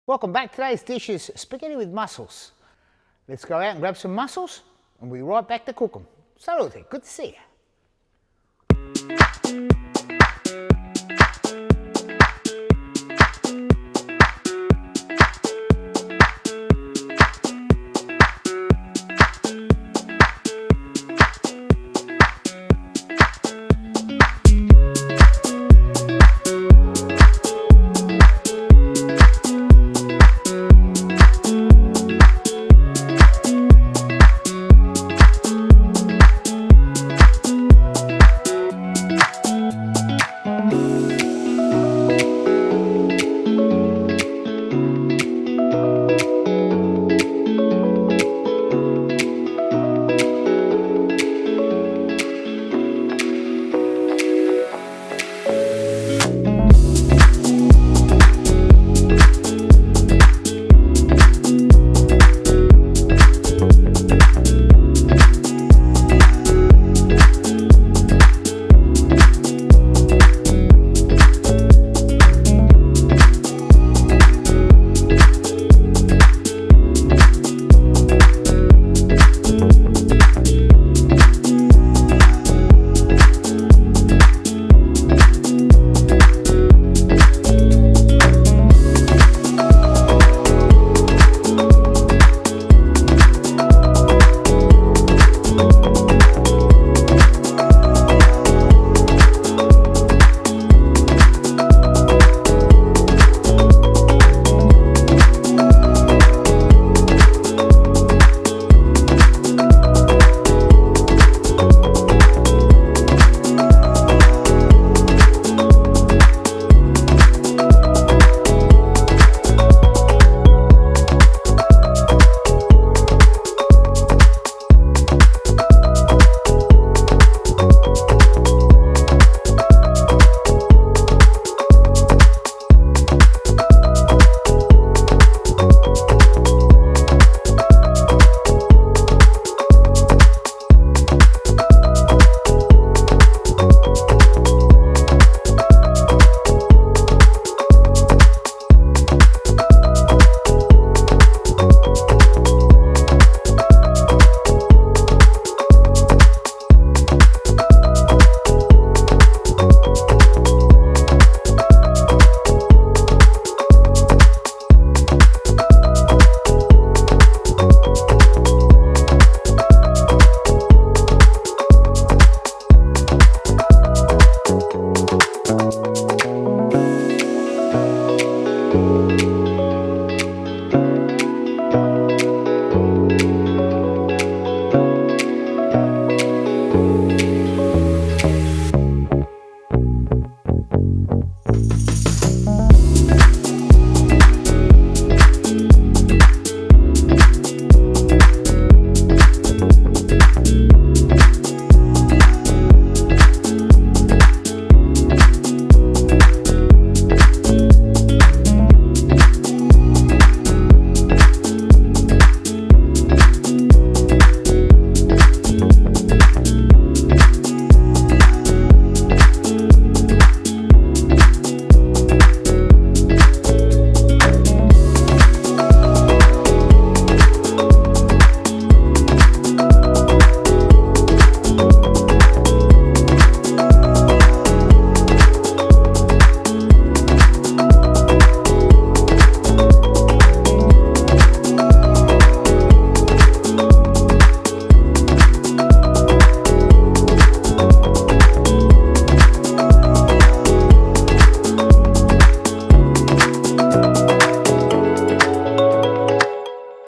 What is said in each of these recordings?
Welcome back. Today's dish is spaghetti with mussels. Let's go out and grab some mussels and we'll be right back to cook them. Salute, good to see you.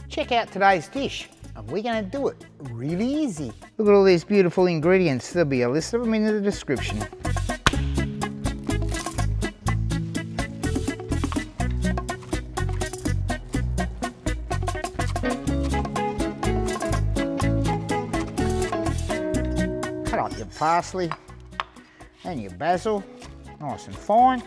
Check out today's dish, and we're going to do it really easy. Look at all these beautiful ingredients. There'll be a list of them in the description. Cut up your parsley and your basil, nice and fine.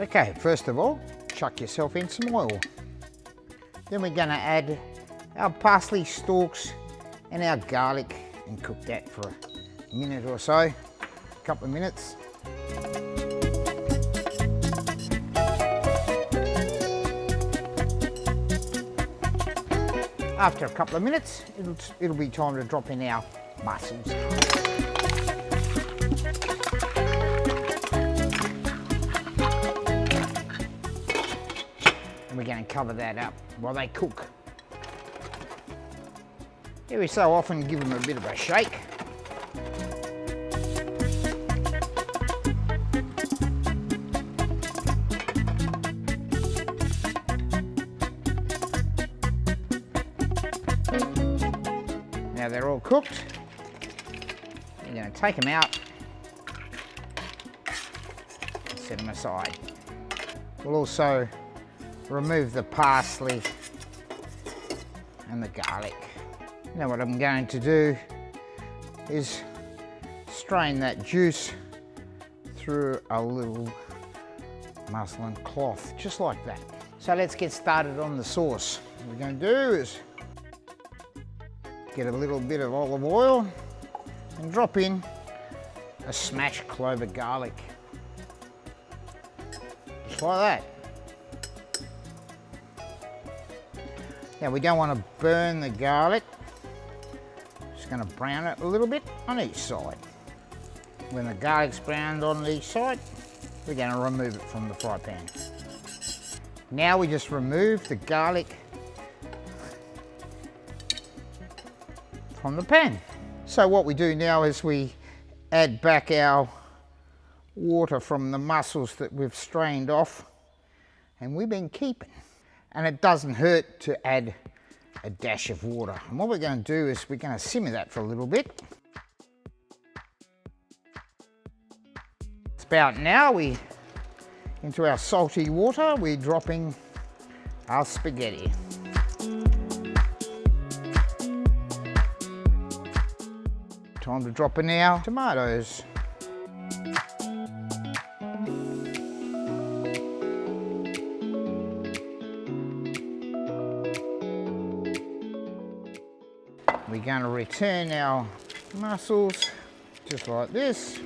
Okay, first of all, chuck yourself in some oil. Then we're going to add our parsley stalks and our garlic and cook that for a minute or so, a couple of minutes. After a couple of minutes, it'll be time to drop in our mussels. And we're going to cover that up while they cook. Every so often give them a bit of a shake. Now they're all cooked. You're going to take them out and set them aside. We'll also remove the parsley and the garlic. Now what I'm going to do is strain that juice through a little muslin cloth, just like that. So let's get started on the sauce. What we're going to do is get a little bit of olive oil and drop in a smashed clove of garlic. Just like that. Now we don't want to burn the garlic. Just going to brown it a little bit on each side. When the garlic's browned on each side, we're going to remove it from the fry pan. Now we just remove the garlic from the pan. So what we do now is we add back our water from the mussels that we've strained off and we've been keeping. And it doesn't hurt to add a dash of water. And what we're going to do is we're going to simmer that for a little bit. It's about now into our salty water, we're dropping our spaghetti. Time to drop in our tomatoes. We're going to return our mussels just like this.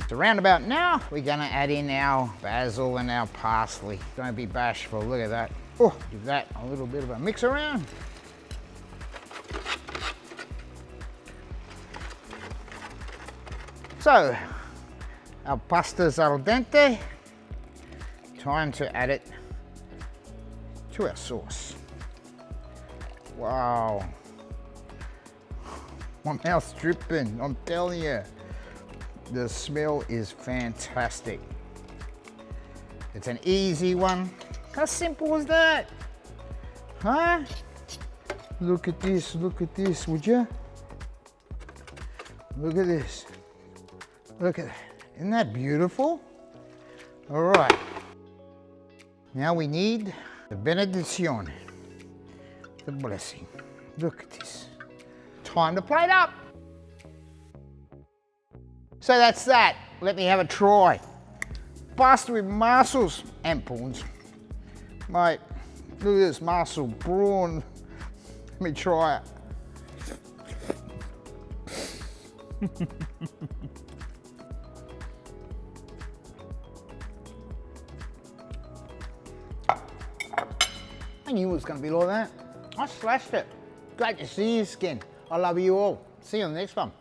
So round about now, we're going to add in our basil and our parsley. Don't be bashful, look at that. Oh, give that a little bit of a mix around. So, our pasta's al dente. Time to add it to our sauce. Wow. My mouth's dripping, I'm telling you. The smell is fantastic. It's an easy one. How simple is that? Huh? Look at this, would you? Look at this. Look at that. Isn't that beautiful? All right. Now we need the benedizione, the blessing. Look at this. Time to plate up. So that's that. Let me have a try. Pasta with mussels and prawns. Mate, look at this mussel prawn. Let me try it. I knew it was going to be like that. I slashed it. Great to see you, Skin. I love you all. See you on the next one.